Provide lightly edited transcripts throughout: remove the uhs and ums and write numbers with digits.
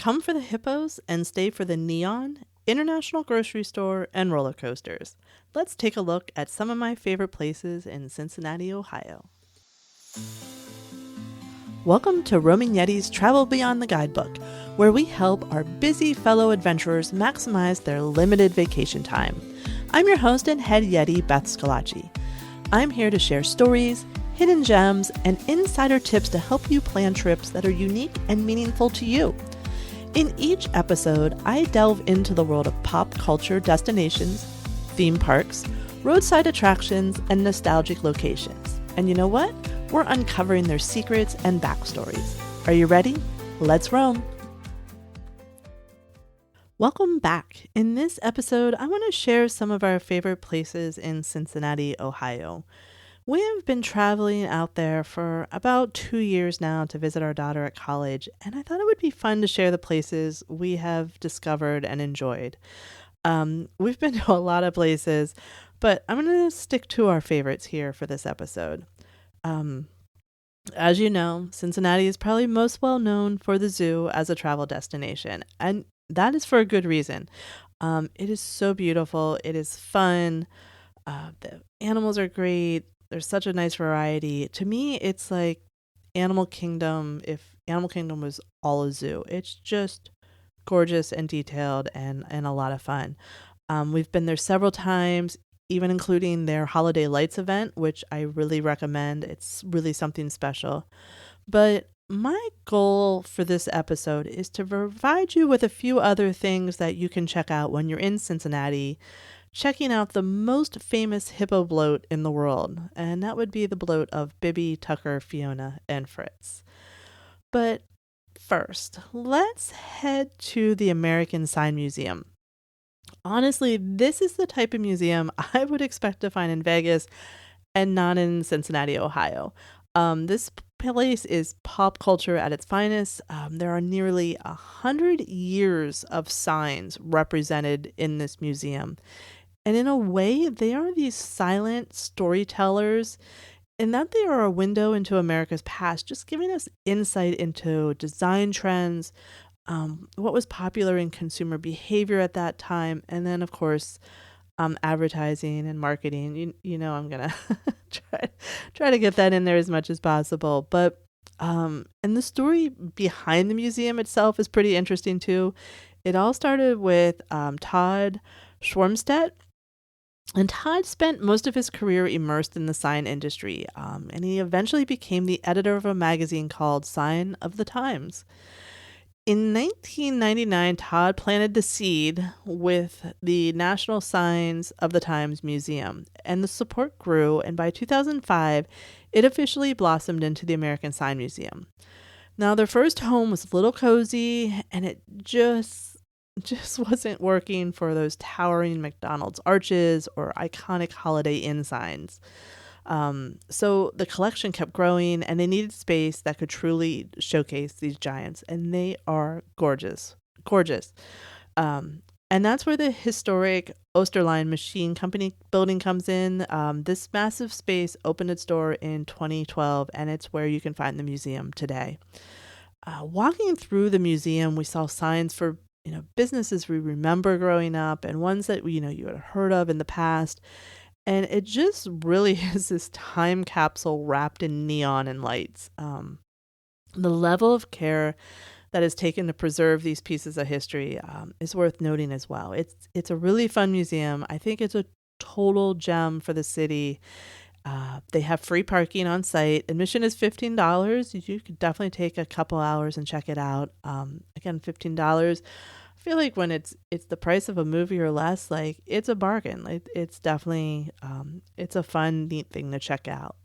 Come for the hippos and stay for the neon, international grocery store, and roller coasters. Let's take a look at some of my favorite places in Cincinnati, Ohio. Welcome to Roaming Yeti's Travel Beyond the Guidebook, where we help our busy fellow adventurers maximize their limited vacation time. I'm your host and head Yeti, Beth Scalacci. I'm here to share stories, hidden gems, and insider tips to help you plan trips that are unique and meaningful to you. In each episode, I delve into the world of pop culture destinations, theme parks, roadside attractions, and nostalgic locations. And you know what? We're uncovering their secrets and backstories. Are you ready? Let's roam! Welcome back. In this episode, I want to share some of our favorite places in Cincinnati, Ohio. We have been traveling out there for about 2 years now to visit our daughter at college, and I thought it would be fun to share the places we have discovered and enjoyed. We've been to a lot of places, but I'm going to stick to our favorites here for this episode. As you know, Cincinnati is probably most well known for the zoo as a travel destination, and that is for a good reason. It is so beautiful. It is fun. The animals are great. There's such a nice variety. To me, it's like Animal Kingdom, if Animal Kingdom was all a zoo. It's just gorgeous and detailed and a lot of fun. We've been there several times, even including their Holiday Lights event, which I really recommend. It's really something special. But my goal for this episode is to provide you with a few other things that you can check out when you're in Cincinnati, checking out the most famous hippo bloat in the world, and that would be the bloat of Bibby, Tucker, Fiona, and Fritz. But first, let's head to the American Sign Museum. Honestly, this is the type of museum I would expect to find in Vegas and not in Cincinnati, Ohio. This place is pop culture at its finest. There are nearly 100 years of signs represented in this museum. And in a way, they are these silent storytellers in that they are a window into America's past, just giving us insight into design trends, what was popular in consumer behavior at that time, and then, of course, advertising and marketing. You know I'm going to try to get that in there as much as possible. But and the story behind the museum itself is pretty interesting, too. It all started with Todd Schwarmstedt. And Todd spent most of his career immersed in the sign industry, and he eventually became the editor of a magazine called Sign of the Times. In 1999, Todd planted the seed with the National Signs of the Times Museum, and the support grew, and by 2005, it officially blossomed into the American Sign Museum. Now, their first home was a little cozy, and it just wasn't working for those towering McDonald's arches or iconic Holiday Inn signs. So the collection kept growing, and they needed space that could truly showcase these giants, and they are gorgeous. And that's where the historic Osterline Machine Company building comes in. This massive space opened its door in 2012, and it's where you can find the museum today. Walking through the museum, we saw signs for businesses we remember growing up and ones that you had heard of in the past. And it just really is this time capsule wrapped in neon and lights. The level of care that is taken to preserve these pieces of history is worth noting as well. It's a really fun museum. I think it's a total gem for the city. They have free parking on site. Admission is $15. You could definitely take a couple hours and check it out. Again, $15. I feel like when it's the price of a movie or less, like it's a bargain. It's definitely it's a fun, neat thing to check out.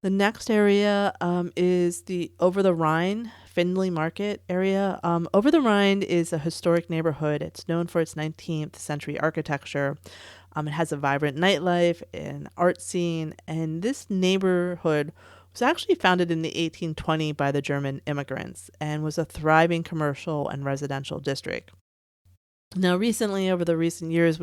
The next area is the Over the Rhine Findlay Market area. Over the Rhine is a historic neighborhood. It's known for its 19th century architecture. It has a vibrant nightlife and art scene, and this neighborhood was actually founded in the 1820 by the German immigrants and was a thriving commercial and residential district. Now, recently, over the recent years,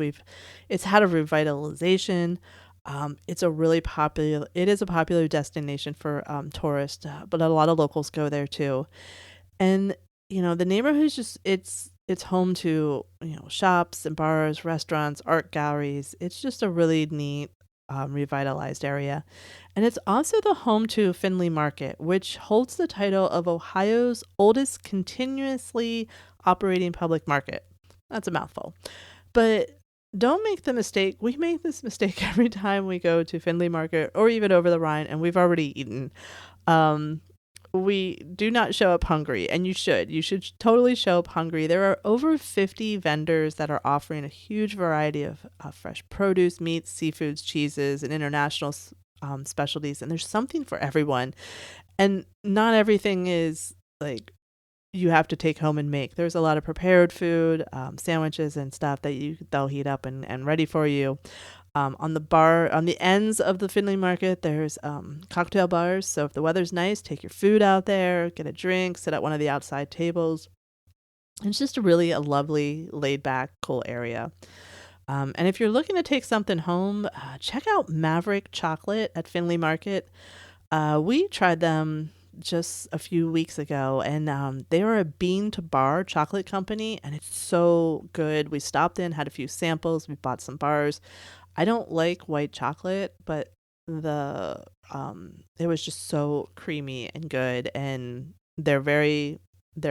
it's had a revitalization. It is a popular destination for tourists, but a lot of locals go there too. And the neighborhood is just it's home to, shops and bars, restaurants, art galleries. It's just a really neat, revitalized area. And it's also the home to Findlay Market, which holds the title of Ohio's oldest continuously operating public market. That's a mouthful. But don't make the mistake. We make this mistake every time we go to Findlay Market or even over the Rhine, and we've already eaten. Um, we do not show up hungry, and you should. You should totally show up hungry. There are over 50 vendors that are offering a huge variety of fresh produce, meats, seafoods, cheeses, and international specialties, and there's something for everyone. And not everything is like you have to take home and make. There's a lot of prepared food, sandwiches and stuff that they'll heat up and ready for you. On the ends of the Findlay Market, there's cocktail bars. So if the weather's nice, take your food out there, get a drink, sit at one of the outside tables. It's just a lovely, laid back, cool area. And if you're looking to take something home, check out Maverick Chocolate at Findlay Market. We tried them just a few weeks ago, and they are a bean to bar chocolate company, and it's so good. We stopped in, had a few samples, we bought some bars. I don't like white chocolate, but the it was just so creamy and good, and they're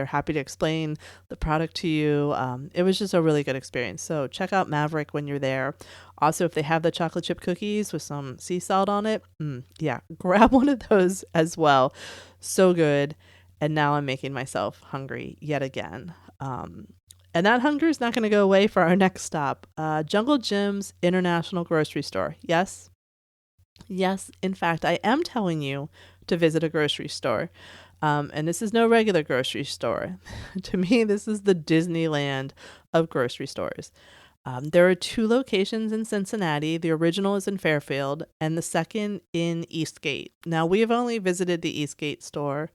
happy to explain the product to you. It was just a really good experience. So check out Maverick when you're there. Also, if they have the chocolate chip cookies with some sea salt on it, yeah, grab one of those as well. So good. And now I'm making myself hungry yet again. And that hunger is not going to go away for our next stop. Jungle Jim's International Grocery Store. Yes. Yes, in fact, I am telling you to visit a grocery store. And this is no regular grocery store. To me, this is the Disneyland of grocery stores. There are 2 locations in Cincinnati. The original is in Fairfield, and the second in Eastgate. Now, we have only visited the Eastgate store.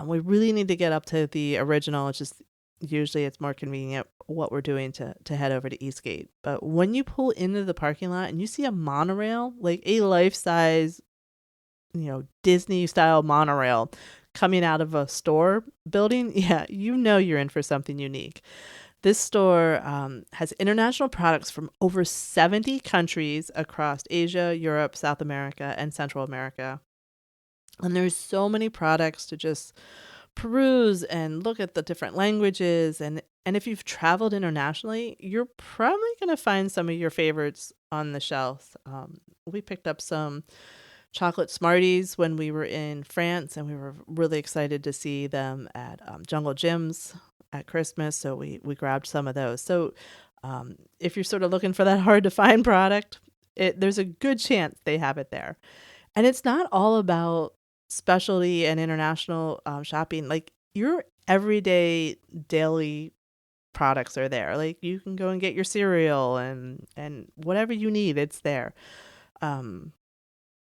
We really need to get up to the original. It's just usually it's more convenient what we're doing to head over to Eastgate. But when you pull into the parking lot and you see a monorail, like a life-size, Disney style monorail coming out of a store building, yeah, you're in for something unique. This store has international products from over 70 countries across Asia, Europe, South America, and Central America. And there's so many products to just peruse and look at the different languages. And if you've traveled internationally, you're probably going to find some of your favorites on the shelf. We picked up some chocolate Smarties when we were in France, and we were really excited to see them at Jungle Jim's at Christmas. So we grabbed some of those. So if you're sort of looking for that hard to find product, there's a good chance they have it there. And it's not all about specialty and international shopping. Like your everyday daily products are there. Like you can go and get your cereal and whatever you need, it's there.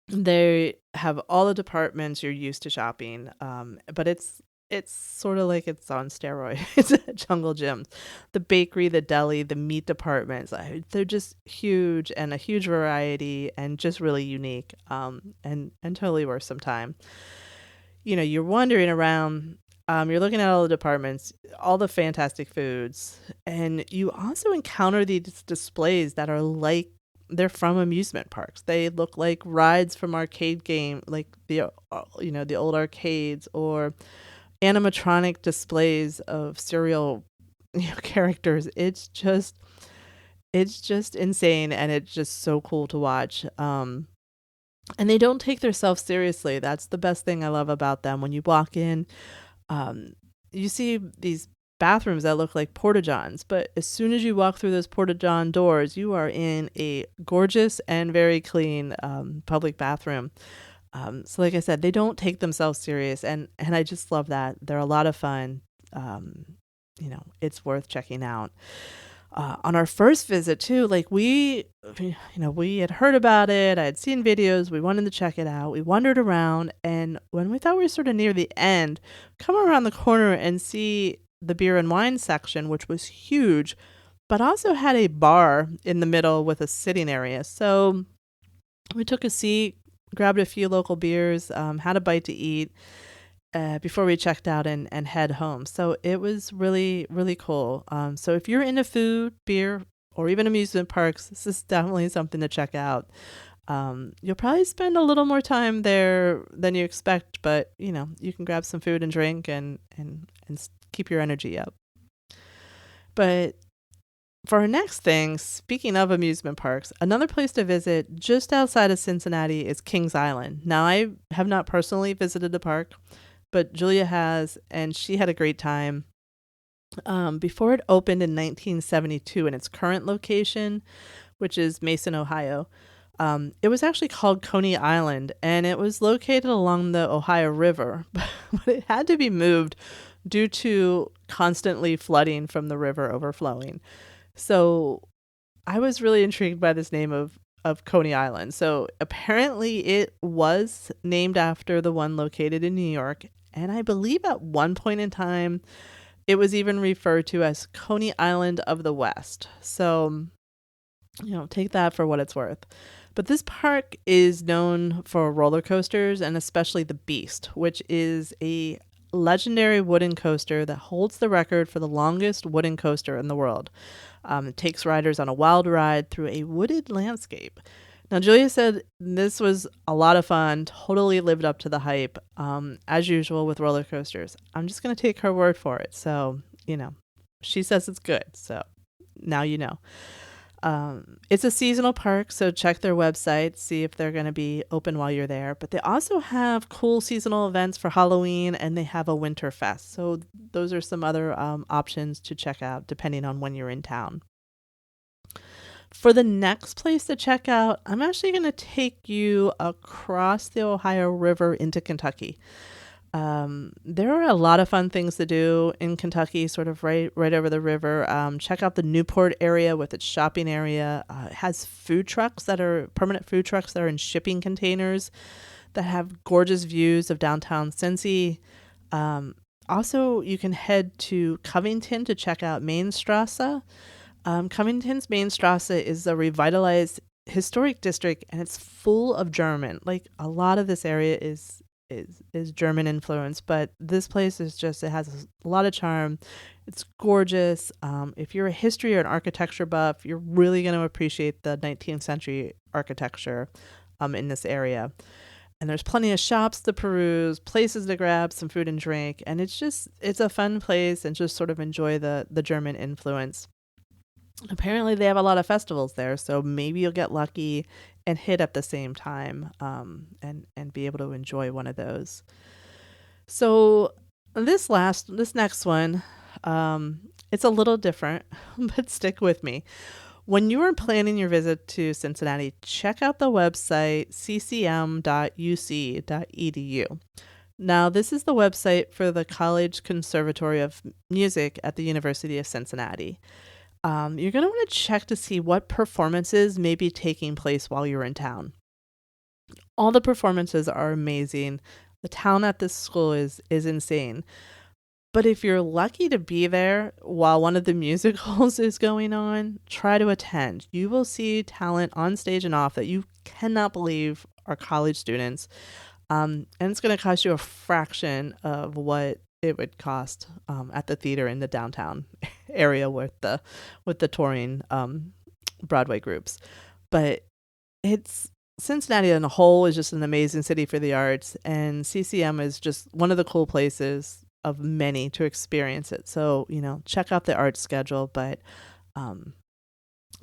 They have all the departments you're used to shopping, but it's sort of like it's on steroids at Jungle Jim's. The bakery, the deli, the meat departments, they're just huge, and a huge variety, and just really unique, and totally worth some time. You're wandering around, you're looking at all the departments, all the fantastic foods, and you also encounter these displays that are like they're from amusement parks. They look like rides from arcade game, like the old arcades, or animatronic displays of cereal characters. It's just insane, and it's just so cool to watch. And they don't take themselves seriously. That's the best thing I love about them. When you walk in, you see these bathrooms that look like porta-johns, but as soon as you walk through those porta-john doors, you are in a gorgeous and very clean public bathroom. So like I said, they don't take themselves serious, and I just love that. They're a lot of fun. It's worth checking out. On our first visit too, like we had heard about it. I had seen videos. We wanted to check it out. We wandered around, and when we thought we were sort of near the end, come around the corner and see the beer and wine section, which was huge, but also had a bar in the middle with a sitting area. So we took a seat, grabbed a few local beers, had a bite to eat, before we checked out and head home. So it was really, really cool. So if you're into food, beer, or even amusement parks, this is definitely something to check out. You'll probably spend a little more time there than you expect, but you can grab some food and drink and keep your energy up. But for our next thing, speaking of amusement parks, another place to visit just outside of Cincinnati is Kings Island. Now, I have not personally visited the park, but Julia has, and she had a great time. Before it opened in 1972 in its current location, which is Mason, Ohio, it was actually called Coney Island, and it was located along the Ohio River, but it had to be moved due to constantly flooding from the river overflowing. So I was really intrigued by this name of Coney Island. So apparently it was named after the one located in New York. And I believe at one point in time, it was even referred to as Coney Island of the West. So, take that for what it's worth. But this park is known for roller coasters and especially the Beast, which is a legendary wooden coaster that holds the record for the longest wooden coaster in the world. It takes riders on a wild ride through a wooded landscape. Now, Julia said this was a lot of fun, totally lived up to the hype, as usual with roller coasters. I'm just going to take her word for it. So, she says it's good. So now you know. It's a seasonal park, so check their website, see if they're going to be open while you're there. But they also have cool seasonal events for Halloween, and they have a winter fest. So those are some other options to check out depending on when you're in town. For the next place to check out, I'm actually going to take you across the Ohio River into Kentucky. There are a lot of fun things to do in Kentucky, sort of right over the river. Check out the Newport area with its shopping area. It has permanent food trucks that are in shipping containers that have gorgeous views of downtown Cincy. Also, you can head to Covington to check out Main Strasse. Covington's Main Strasse is a revitalized historic district, and it's full of German. Like, a lot of this area is German influence, but this place it has a lot of charm. It's gorgeous. If you're a history or an architecture buff, you're really going to appreciate the 19th century architecture in this area. And there's plenty of shops to peruse, places to grab some food and drink, and it's a fun place and just sort of enjoy the German influence. Apparently they have a lot of festivals there, so maybe you'll get lucky and hit at the same time and be able to enjoy one of those. So this next one, it's a little different, but stick with me. When you are planning your visit to Cincinnati, check out the website ccm.uc.edu. Now, this is the website for the College Conservatory of Music at the University of Cincinnati. You're going to want to check to see what performances may be taking place while you're in town. All the performances are amazing. The town at this school is insane. But if you're lucky to be there while one of the musicals is going on, try to attend. You will see talent on stage and off that you cannot believe are college students. And it's going to cost you a fraction of what it would cost at the theater in the downtown area with the touring Broadway groups. But Cincinnati as a whole is just an amazing city for the arts, and CCM is just one of the cool places of many to experience it. So, check out the art schedule, but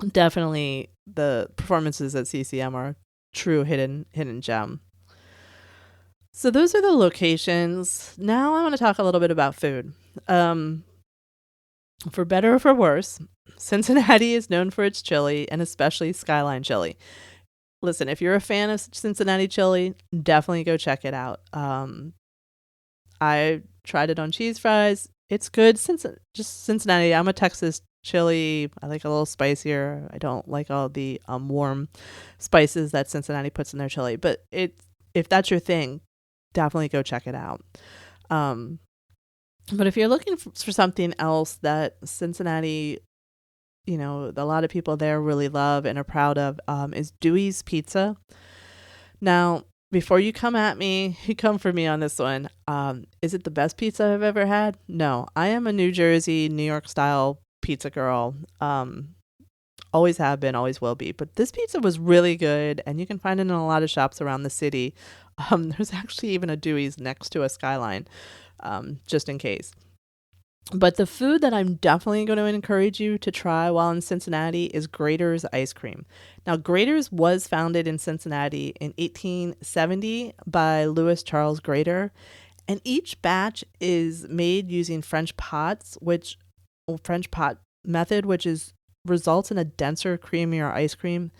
definitely the performances at CCM are true hidden gem. So those are the locations. Now I want to talk a little bit about food. For better or for worse, Cincinnati is known for its chili, and especially Skyline chili. Listen, if you're a fan of Cincinnati chili, definitely go check it out. I tried it on cheese fries. It's good. Just Cincinnati. I'm a Texas chili. I like a little spicier. I don't like all the warm spices that Cincinnati puts in their chili. But if that's your thing, definitely go check it out. But if you're looking for something else that Cincinnati, a lot of people there really love and are proud of, is Dewey's Pizza. Now, before you come at me, you come for me on this one. Is it the best pizza I've ever had? No, I am a New Jersey, New York style pizza girl. Always have been, always will be. But this pizza was really good, and you can find it in a lot of shops around the city. There's actually even a Dewey's next to a Skyline, just in case. But the food that I'm definitely going to encourage you to try while in Cincinnati is Grater's ice cream. Now, Grater's was founded in Cincinnati in 1870 by Louis Charles Grater, and each batch is made using French pot method, which is results in a denser, creamier ice cream.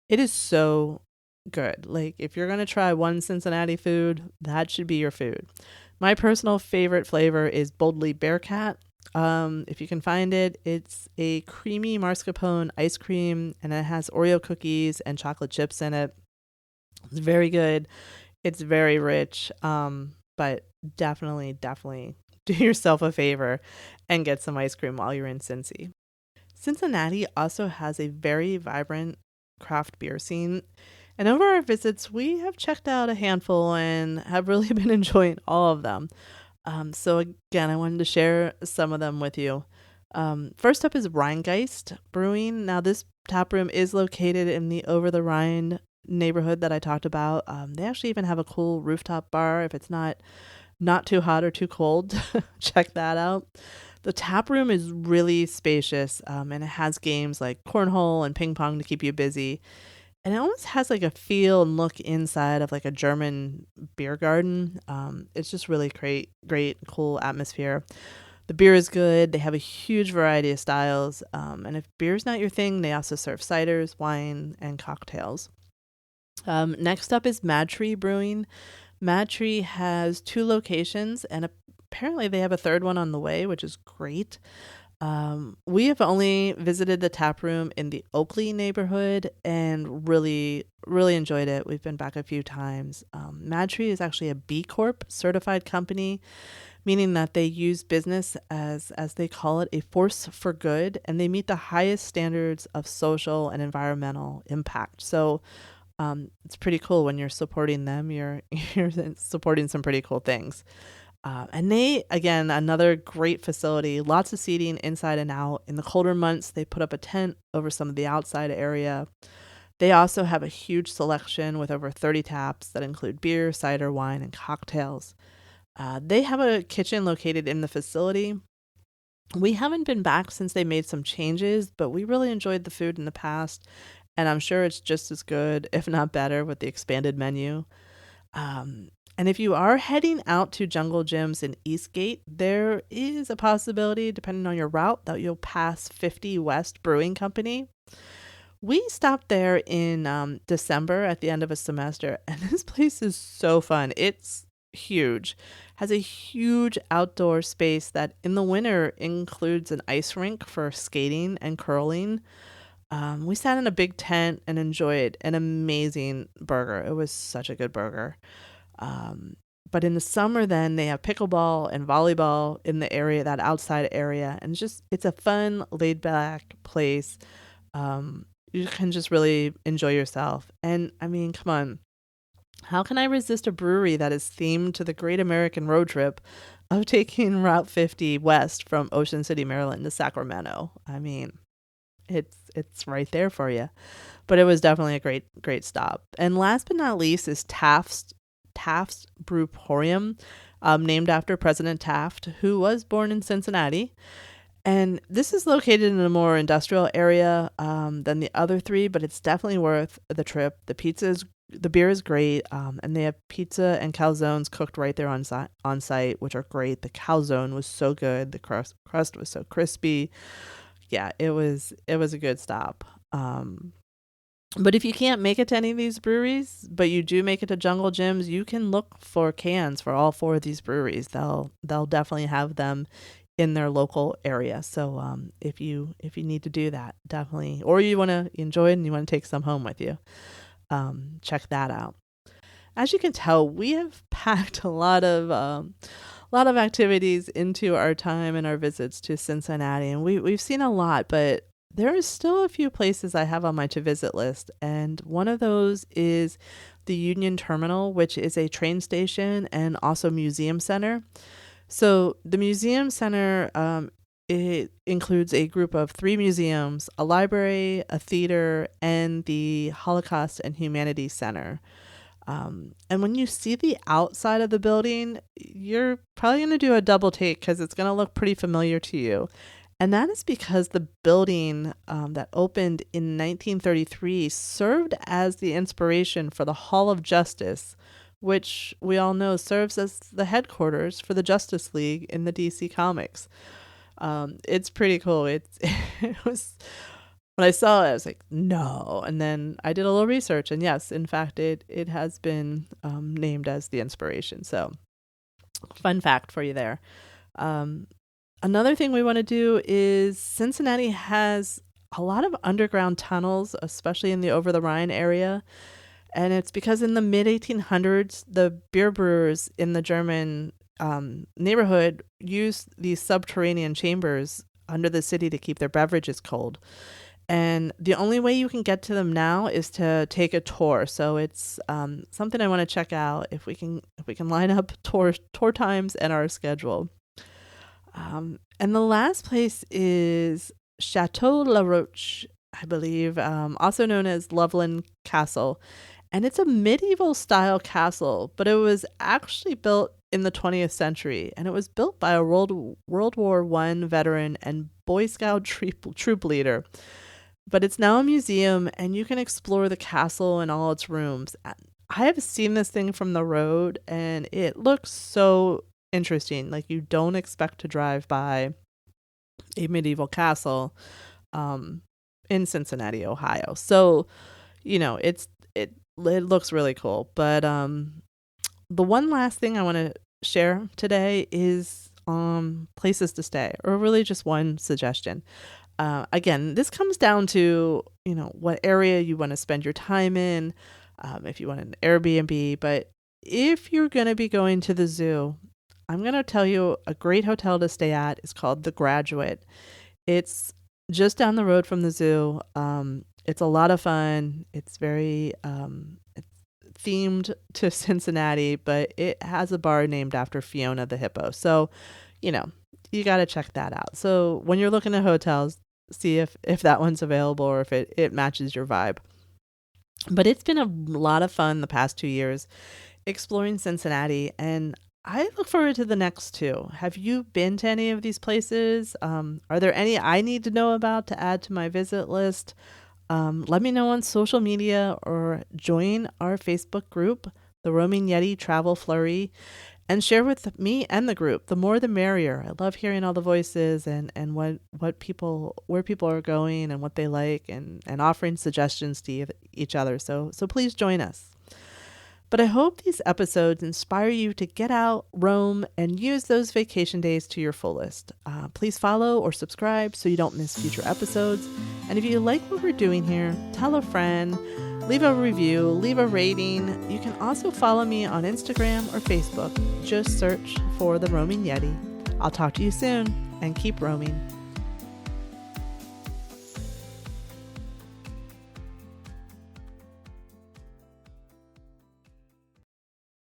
It is so good. Like, if you're going to try one Cincinnati food, that should be your food. My personal favorite flavor is Boldly Bearcat. If you can find it, it's a creamy mascarpone ice cream, and it has Oreo cookies and chocolate chips in it. It's very good. It's very rich. But definitely do yourself a favor and get some ice cream while you're in Cincy. Cincinnati also has a very vibrant craft beer scene. And over our visits, we have checked out a handful and have really been enjoying all of them. So again, I wanted to share some of them with you. First up is Rheingeist Brewing. Now, this tap room is located in the Over the Rhine neighborhood that I talked about. They actually even have a cool rooftop bar if it's not too hot or too cold. Check that out. The tap room is really spacious, and it has games like cornhole and ping pong to keep you busy. And it almost has like a feel and look inside of like a German beer garden. It's just really great, cool atmosphere. The beer is good. They have a huge variety of styles. And if beer's not your thing, they also serve ciders, wine, and cocktails. Next up is Mad Tree Brewing. Mad Tree has 2 locations, and apparently they have a third one on the way, which is great. We have only visited the tap room in the Oakley neighborhood and really enjoyed it. We've been back a few times. Mad Tree is actually a B Corp certified company, meaning that they use business as they call it, a force for good, and they meet the highest standards of social and environmental impact. So it's pretty cool when you're supporting them. You're supporting some pretty cool things. And they, again, another great facility, lots of seating inside and out. In the colder months, they put up a tent over some of the outside area. They also have a huge selection with over 30 taps that include beer, cider, wine, and cocktails. They have a kitchen located in the facility. We haven't been back since they made some changes, but we really enjoyed the food in the past, and I'm sure it's just as good, if not better, with the expanded menu. And if you are heading out to Jungle Gyms in Eastgate, there is a possibility, depending on your route, that you'll pass 50 West Brewing Company. We stopped there in December at the end of a semester, and this place is so fun. It's huge. Has a huge outdoor space that in the winter includes an ice rink for skating and curling. We sat in a big tent and enjoyed an amazing burger. It was such a good burger. But in the summer, then they have pickleball and volleyball in the area, that outside area. And it's a fun, laid back place. You can just really enjoy yourself. And I mean, come on. How can I resist a brewery that is themed to the Great American Road Trip of taking Route 50 west from Ocean City, Maryland to Sacramento? I mean, it's right there for you. But it was definitely a great stop. And last but not least is Taft's Brewporium, named after President Taft, who was born in Cincinnati. And this is located in a more industrial area than the other 3, but it's definitely worth the trip. The beer is great, and they have pizza and calzones cooked right there on site, which are great. The calzone was so good. The crust was so crispy. Yeah, it was a good stop. But if you can't make it to any of these breweries, but you do make it to Jungle Gyms, you can look for cans for all 4 of these breweries. They'll definitely have them in their local area. So if you need to do that, definitely, or you want to enjoy it and you want to take some home with you, check that out. As you can tell, we have packed a lot of activities into our time and our visits to Cincinnati, and we've seen a lot, but there are still a few places I have on my to visit list, and one of those is the Union Terminal, which is a train station and also museum center. So the museum center, it includes a group of 3 museums, a library, a theater, and the Holocaust and Humanities Center. And when you see the outside of the building, you're probably going to do a double take because it's going to look pretty familiar to you. And that is because the building that opened in 1933 served as the inspiration for the Hall of Justice, which we all know serves as the headquarters for the Justice League in the DC Comics. It's pretty cool. It was, when I saw it, I was like, no. And then I did a little research, and yes, in fact, it has been named as the inspiration. So, fun fact for you there. Another thing we want to do is Cincinnati has a lot of underground tunnels, especially in the Over the Rhine area. And it's because in the mid-1800s, the beer brewers in the German neighborhood used these subterranean chambers under the city to keep their beverages cold. And the only way you can get to them now is to take a tour. So it's something I want to check out if we can line up tour times and our schedule. And the last place is Chateau La Roche, I believe, also known as Loveland Castle. And it's a medieval style castle, but it was actually built in the 20th century. And it was built by a World War I veteran and Boy Scout troop leader. But it's now a museum, and you can explore the castle and all its rooms. I have seen this thing from the road, and it looks so interesting. Like, you don't expect to drive by a medieval castle in Cincinnati, Ohio. So, it looks really cool. But the one last thing I want to share today is places to stay, or really just one suggestion. Again, this comes down to, what area you want to spend your time in, if you want an Airbnb. But if you're going to be going to the zoo, I'm going to tell you a great hotel to stay at is called The Graduate. It's just down the road from the zoo. It's a lot of fun. It's very it's themed to Cincinnati, but it has a bar named after Fiona the hippo. So, you got to check that out. So when you're looking at hotels, see if that one's available or if it matches your vibe. But it's been a lot of fun the past 2 years exploring Cincinnati, and I look forward to the next 2. Have you been to any of these places? Are there any I need to know about to add to my visit list? Let me know on social media or join our Facebook group, the Roaming Yeti Travel Flurry, and share with me and the group. The more the merrier. I love hearing all the voices and where people are going and what they like, and offering suggestions to each other. So please join us. But I hope these episodes inspire you to get out, roam, and use those vacation days to your fullest. Please follow or subscribe so you don't miss future episodes. And if you like what we're doing here, tell a friend, leave a review, leave a rating. You can also follow me on Instagram or Facebook. Just search for The Roaming Yeti. I'll talk to you soon, and keep roaming.